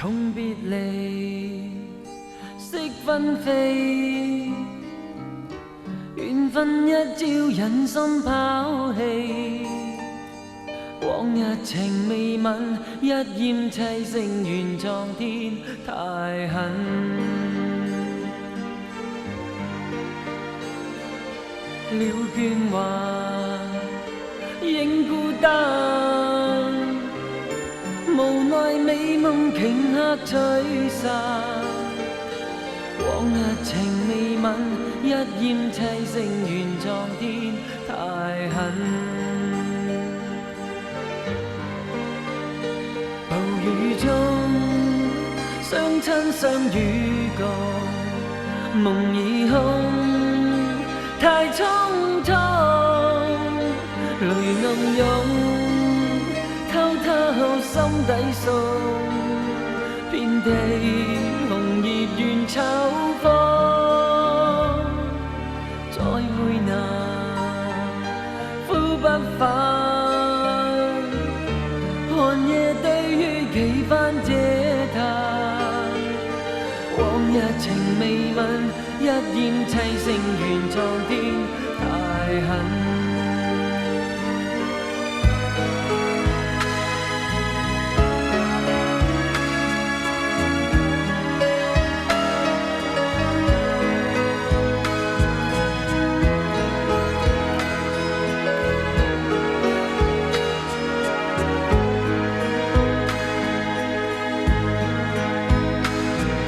痛別離，識分飛，緣分一朝忍心拋棄。往日情未泯，一厭凄聲怨蒼天太狠。了倦還仍孤單，無奈美夢頃刻吹散。往日情未泯，一厭凄聲怨蒼天太狠。暴雨中相親相與共，夢已空太匆匆，淚暗湧，偷偷心底訴，遍地紅葉怨秋風，再會難，呼不返，寒夜對於幾番嗟嘆，往日情未泯，一厭凄聲怨蒼天太狠。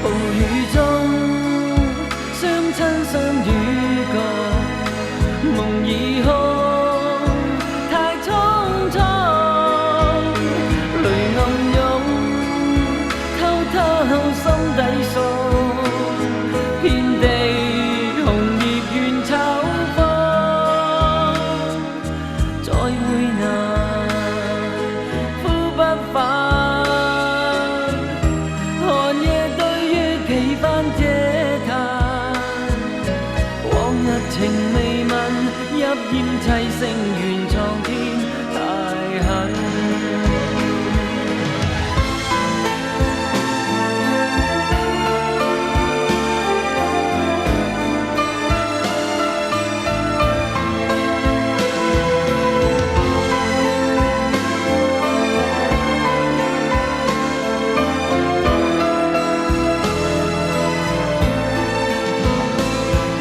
暴雨中相親相與共，夢已空太匆匆，淚暗湧，偷偷心底訴，遍地紅葉怨秋風，再會難，呼不返。情未泯，一厭凄聲怨蒼天太狠。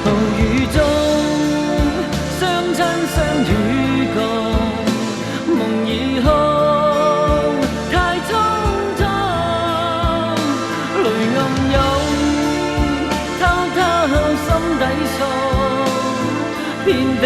暴雨中相親相與共，夢已空太匆匆，淚暗湧，偷偷心底訴，遍地